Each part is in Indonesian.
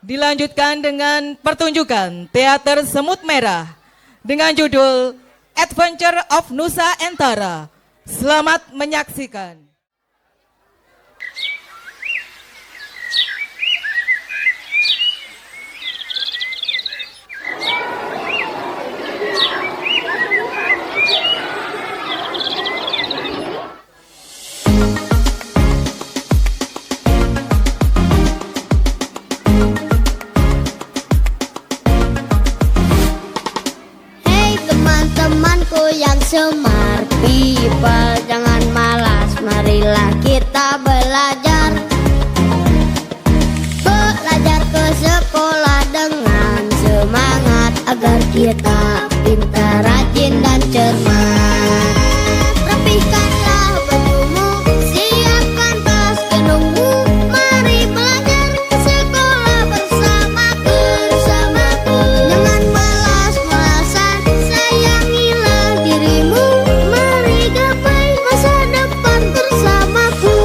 Dilanjutkan dengan pertunjukan teater Semut Merah dengan judul Adventure of Nusa Antara. Selamat menyaksikan. Temanku yang semar people, jangan malas, marilah kita belajar. Belajar ke sekolah dengan semangat, agar kita pintar, rajin dan cermat. Rapihkanlah bajumu, siapkan tas penunggu, mari belajar ke sekolah bersamaku. Jangan malas-malasan, sayangilah dirimu, mari gapai masa depan bersamaku.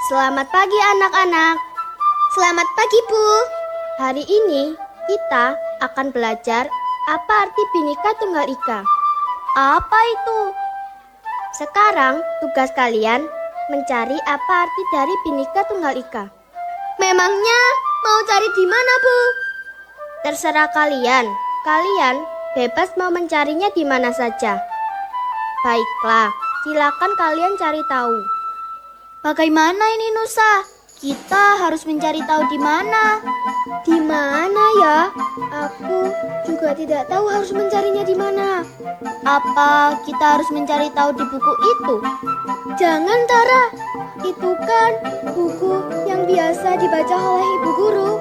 Selamat pagi anak-anak. Selamat pagi Bu. Hari ini kita akan belajar apa arti Bhinneka Tunggal Ika. Apa itu? Sekarang tugas kalian mencari apa arti dari Bhinneka Tunggal Ika. Memangnya mau cari di mana Bu? Terserah kalian. Kalian bebas mau mencarinya di mana saja. Baiklah, silakan kalian cari tahu. Bagaimana ini Nusa? Kita harus mencari tahu di mana. Di mana ya? Aku juga tidak tahu harus mencarinya di mana. Apa kita harus mencari tahu di buku itu? Jangan Tara, itu kan buku yang biasa dibaca oleh ibu guru.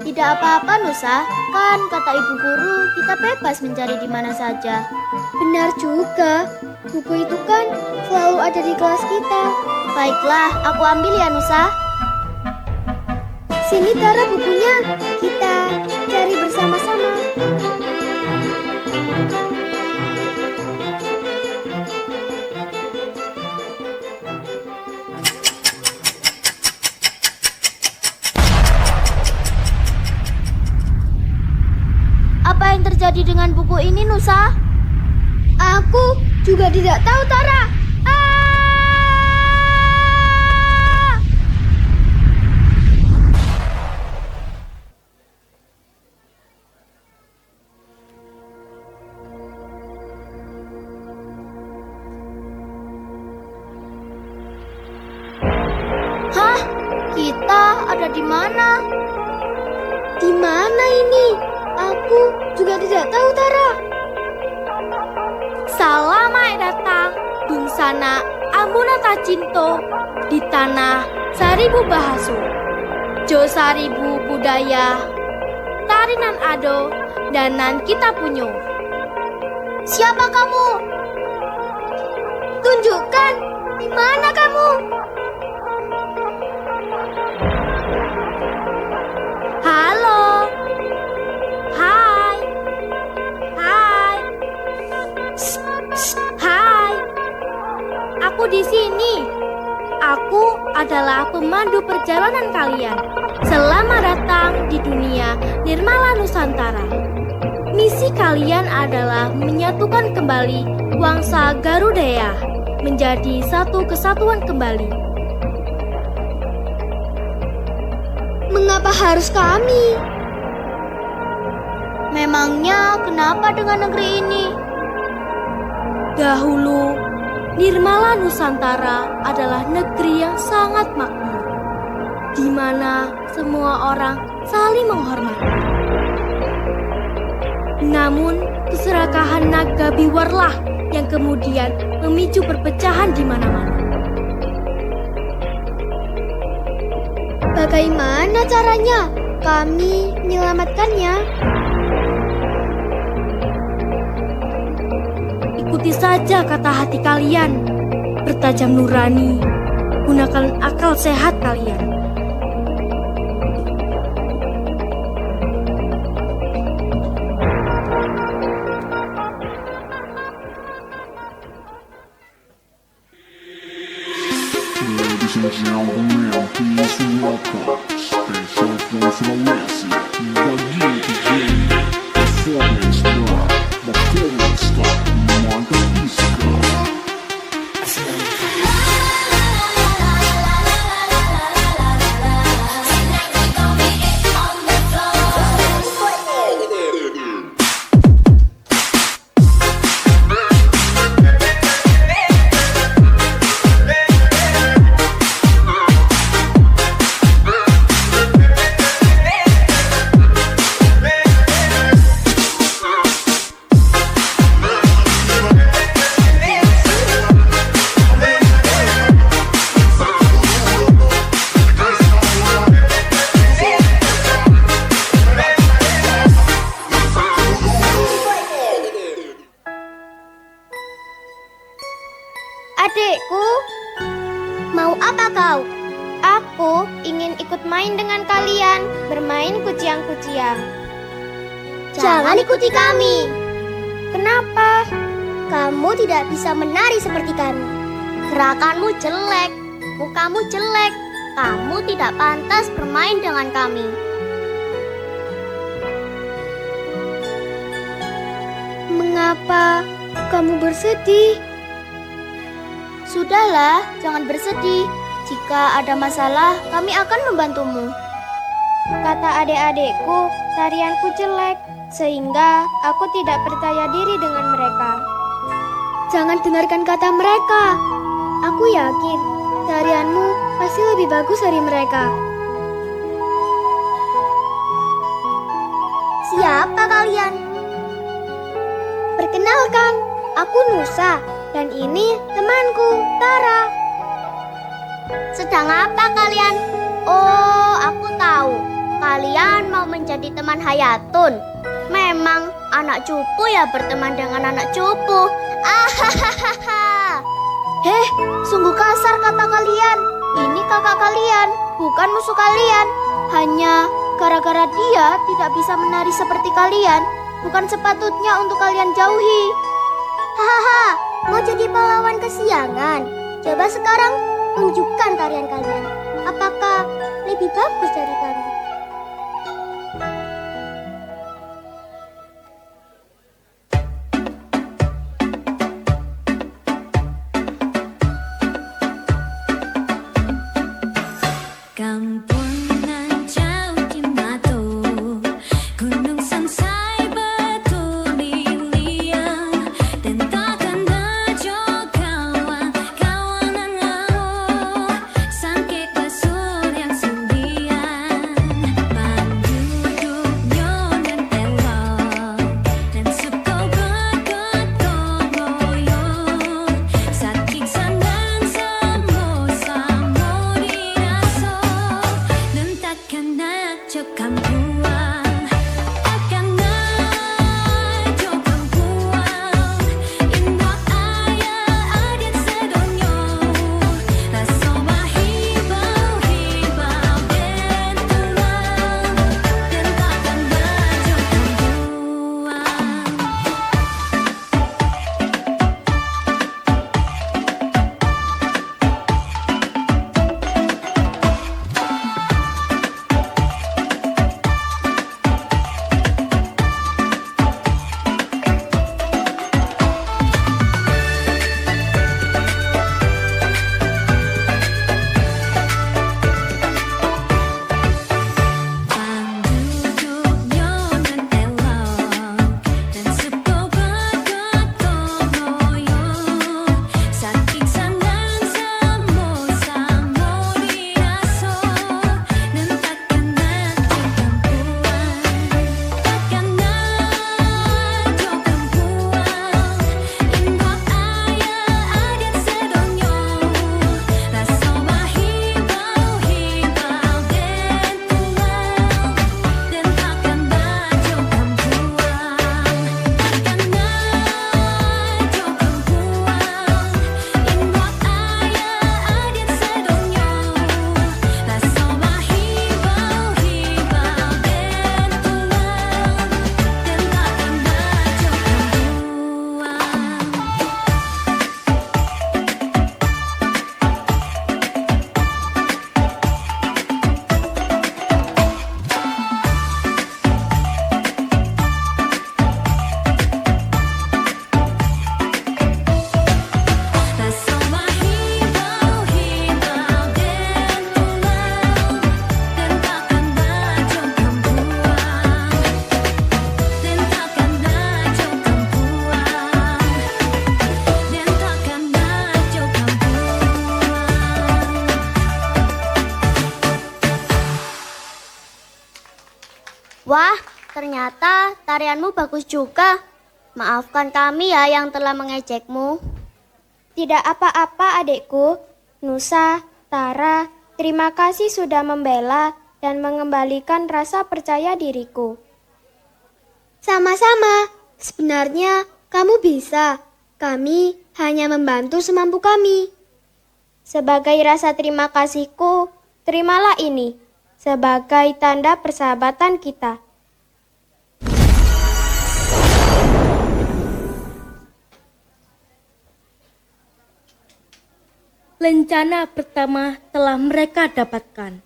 Tidak apa-apa Nusa, kan kata ibu guru kita bebas mencari di mana saja. Benar juga, buku itu kan selalu ada di kelas kita. Baiklah, aku ambil ya Nusa. Sini Tara bukunya, kita cari bersama-sama. Apa yang terjadi dengan buku ini Nusa? Aku juga tidak tahu Tara. Hah? Kita ada di mana? Di mana ini? Aku juga tidak tahu Tara. Selamat datang Dung Sana Amunata Cinto di tanah Saribu Bahasu, Jo Saribu Budaya, Tarinan Ado, Danan Kita Punyo. Siapa kamu? Tunjukkan, di mana kamu? Halo. Hai. Hai. Hai. Aku di sini. Aku adalah pemandu perjalanan kalian. Selamat datang di dunia Nirmala Nusantara. Misi kalian adalah menyatukan kembali Wangsa Garudaya menjadi satu kesatuan kembali. Mengapa harus kami? Memangnya kenapa dengan negeri ini? Dahulu, Nirmala Nusantara adalah negeri yang sangat makmur, di mana semua orang saling menghormati. Namun, keserakahan naga biwarlah yang kemudian memicu perpecahan di mana-mana. Bagaimana caranya kami menyelamatkannya? saja kata hati kalian. Bertajam nurani, gunakan akal sehat kalian. Ladies and gentlemen, please welcome special from Sulawesi, bagi DJ performance star Mantap Iska. Adikku, mau apa kau? Aku ingin ikut main dengan kalian, bermain kuciang-kuciang. Jangan ikuti kami. Kenapa? Kamu tidak bisa menari seperti kami. Gerakanmu jelek, mukamu jelek. Kamu tidak pantas bermain dengan kami. Mengapa kamu bersedih? Sudahlah, jangan bersedih. Jika ada masalah, kami akan membantumu. Kata adik-adikku, tarianku jelek, sehingga aku tidak percaya diri dengan mereka. Jangan dengarkan kata mereka. Aku yakin, tarianmu pasti lebih bagus dari mereka. Siapa kalian? Perkenalkan, aku Nusa. Dan ini temanku, Tara. Sedang apa kalian? Oh, aku tahu. Kalian mau menjadi teman Hayatun. Memang anak cupu ya berteman dengan anak cupu. Ahahaha. Heh, sungguh kasar kata kalian. Ini kakak kalian, bukan musuh kalian. Hanya gara-gara dia tidak bisa menari seperti kalian, bukan sepatutnya untuk kalian jauhi. Hahaha. Mau jadi pahlawan kesiangan? Coba sekarang tunjukkan tarian kalian. Apakah lebih bagus dari kami? Kampung nan jauh di mata, gunung sansai bertulian, dan takkan bejo kawanan laut, sangkik basur yang sundian. Wah, ternyata tarianmu bagus juga. Maafkan kami ya yang telah mengejekmu. Tidak apa-apa adikku. Nusa, Tara, terima kasih sudah membela dan mengembalikan rasa percaya diriku. Sama-sama, sebenarnya kamu bisa. Kami hanya membantu semampu kami. Sebagai rasa terima kasihku, terimalah ini sebagai tanda persahabatan kita. Lencana pertama telah mereka dapatkan.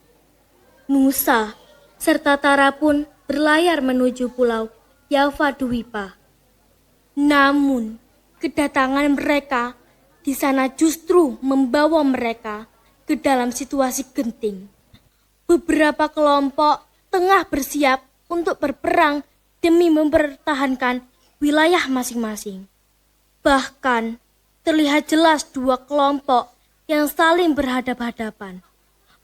Nusa serta Tara pun berlayar menuju pulau Java Dwipa. Namun, kedatangan mereka di sana justru membawa mereka ke dalam situasi genting. Beberapa kelompok tengah bersiap untuk berperang demi mempertahankan wilayah masing-masing. Bahkan, terlihat jelas dua kelompok yang saling berhadap-hadapan,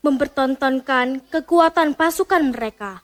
mempertontonkan kekuatan pasukan mereka.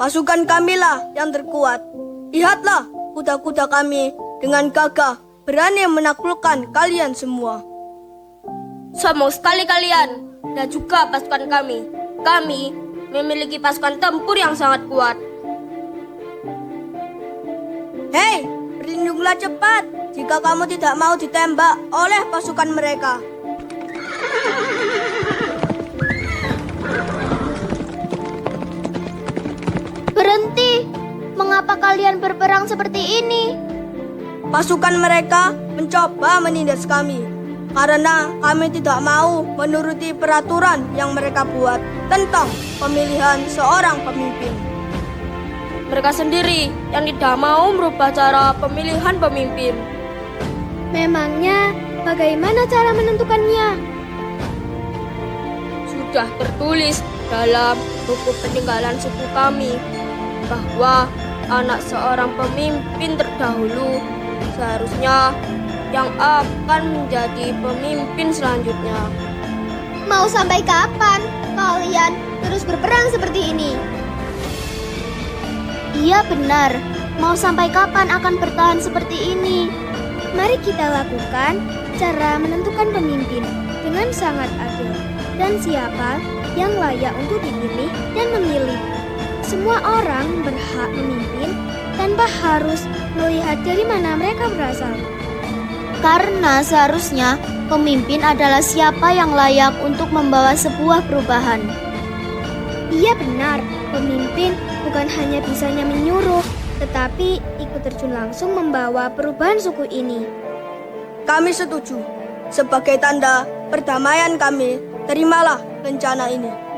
Pasukan kamilah yang terkuat. Lihatlah kuda-kuda kami dengan gagah berani menaklukkan kalian semua. Sombong sekali kalian dan juga pasukan kami. Kami memiliki pasukan tempur yang sangat kuat. Hei, berlindunglah cepat jika kamu tidak mau ditembak oleh pasukan mereka. Berhenti! Mengapa kalian berperang seperti ini? Pasukan mereka mencoba menindas kami karena kami tidak mau menuruti peraturan yang mereka buat tentang pemilihan seorang pemimpin. Mereka sendiri yang tidak mau merubah cara pemilihan pemimpin. Memangnya bagaimana cara menentukannya? Sudah tertulis dalam buku peninggalan suku kami bahwa anak seorang pemimpin terdahulu seharusnya yang akan menjadi pemimpin selanjutnya. Mau sampai kapan kalian terus berperang seperti ini? Iya benar, mau sampai kapan akan bertahan seperti ini? Mari kita lakukan cara menentukan pemimpin dengan sangat adil. dan siapa yang layak untuk dipilih dan memilih. Semua orang berhak memimpin tanpa harus melihat dari mana mereka berasal. Karena seharusnya pemimpin adalah siapa yang layak untuk membawa sebuah perubahan. Iya benar, pemimpin bukan hanya bisanya menyuruh, tetapi ikut terjun langsung membawa perubahan suku ini. Kami setuju. Sebagai tanda perdamaian kami, terimalah rencana ini.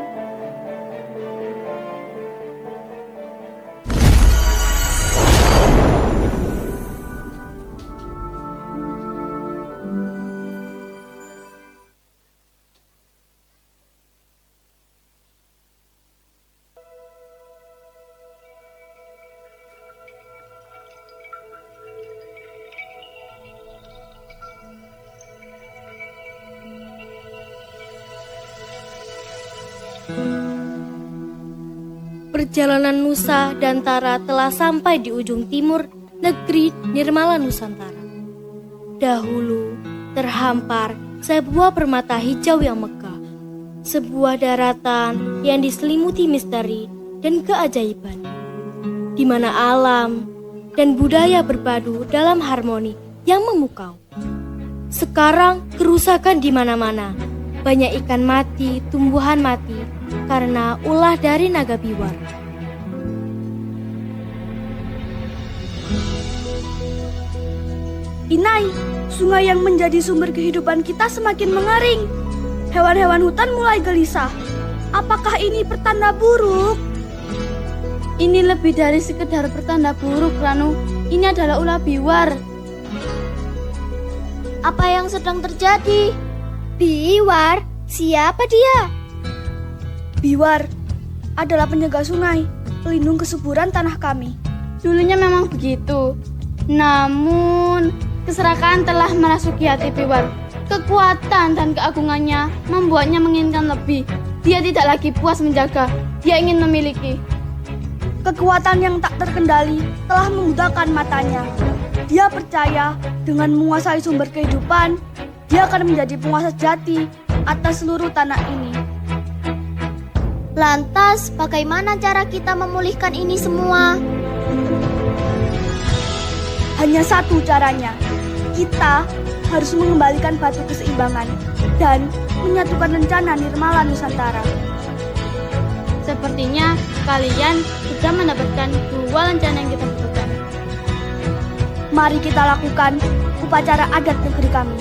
Perjalanan Nusa dan Tara telah sampai di ujung timur negeri Nirmala Nusantara. Dahulu terhampar sebuah permata hijau yang megah, sebuah daratan yang diselimuti misteri dan keajaiban, di mana alam dan budaya berpadu dalam harmoni yang memukau. Sekarang kerusakan di mana-mana, banyak ikan mati, tumbuhan mati karena ulah dari naga biwar. Inai, sungai yang menjadi sumber kehidupan kita semakin mengering. Hewan-hewan hutan mulai gelisah. Apakah ini pertanda buruk? Ini lebih dari sekedar pertanda buruk, Ranu. Ini adalah ulah biwar. Apa yang sedang terjadi? Biwar? Siapa dia? Biwar adalah penjaga sungai, pelindung kesuburan tanah kami. Dulunya memang begitu. Namun, keserakahan telah merasuki hati biwar. Kekuatan dan keagungannya membuatnya menginginkan lebih. Dia tidak lagi puas menjaga, dia ingin memiliki. Kekuatan yang tak terkendali telah membutakan matanya. Dia percaya dengan menguasai sumber kehidupan, dia akan menjadi penguasa sejati atas seluruh tanah ini. Lantas, bagaimana cara kita memulihkan ini semua? Hanya satu caranya. Kita harus mengembalikan batu keseimbangan dan menyatukan rencana Nirmala Nusantara. Sepertinya kalian sudah mendapatkan dua rencana yang kita butuhkan. Mari kita lakukan upacara adat negeri kami.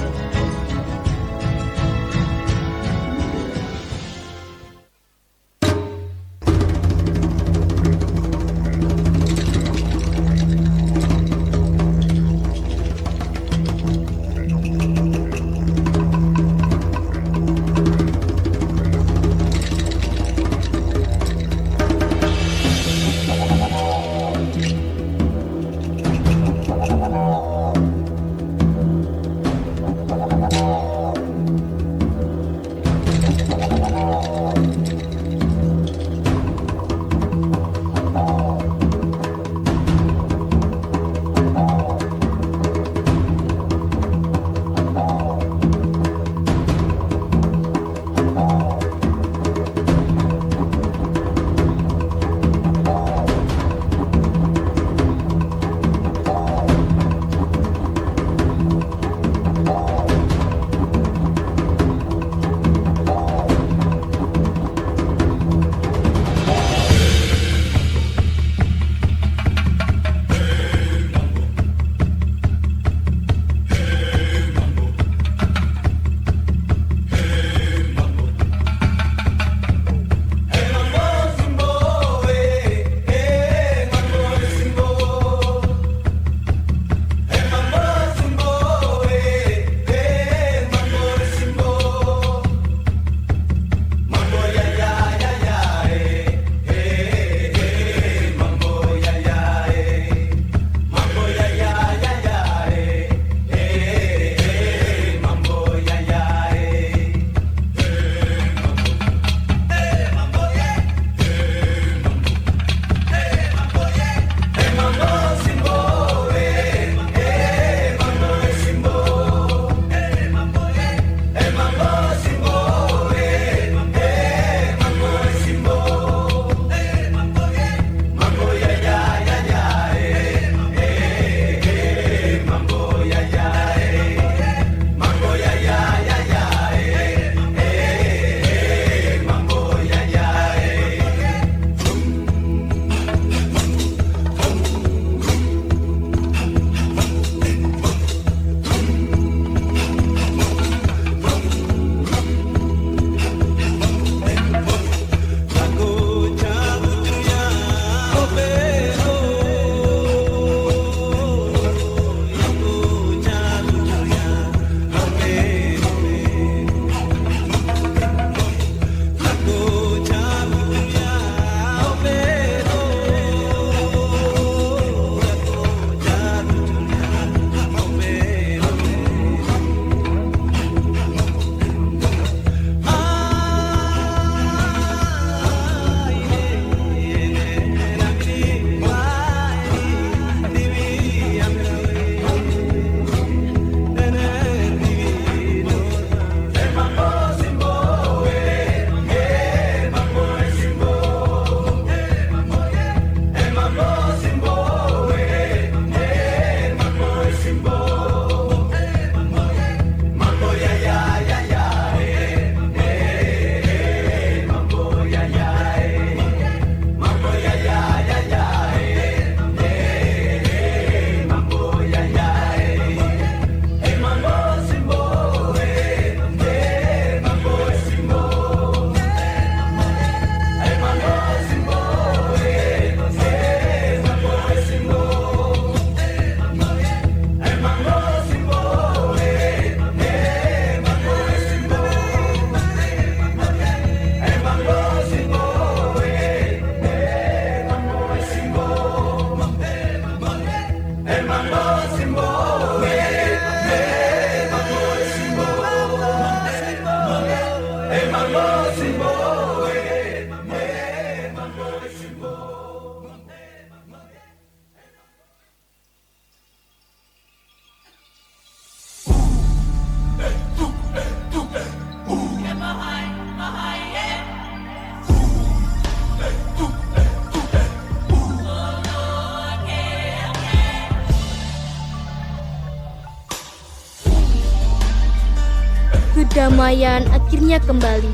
Perdamaian akhirnya kembali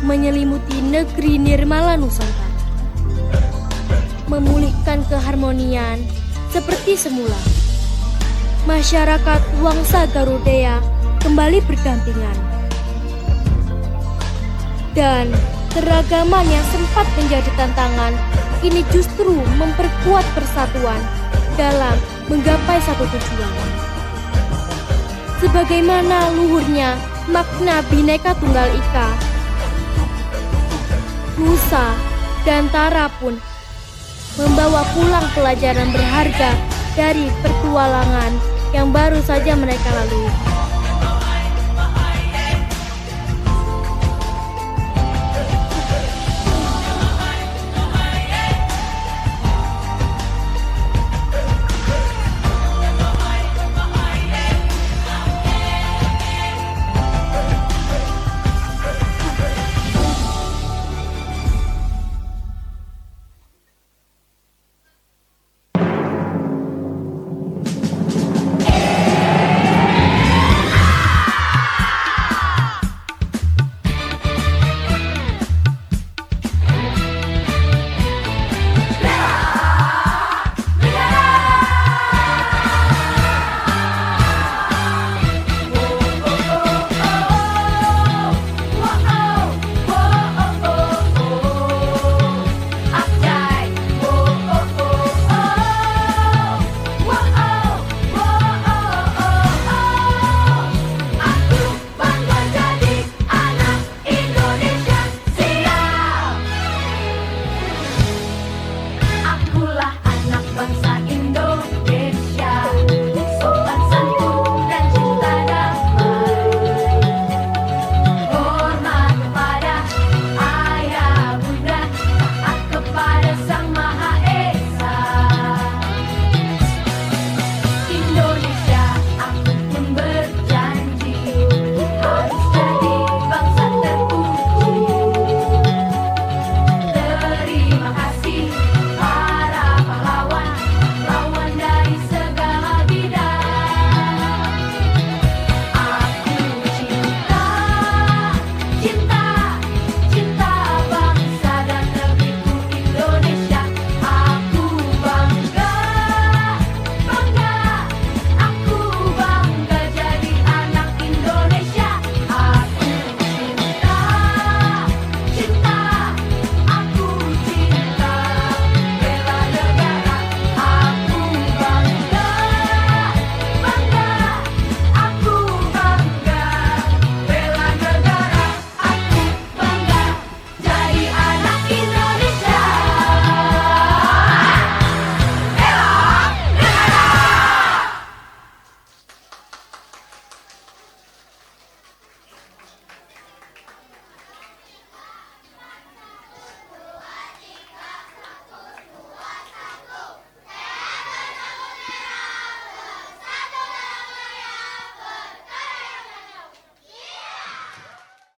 menyelimuti negeri Nirmala Nusantara. Memulihkan keharmonian seperti semula. Masyarakat Wangsa Garuda kembali berdampingan. Dan keragaman yang sempat menjadi tantangan kini justru memperkuat persatuan dalam menggapai satu tujuan. Sebagaimana luhurnya makna Bhinneka Tunggal Ika, Nusa dan Tara pun membawa pulang pelajaran berharga dari petualangan yang baru saja mereka lalui.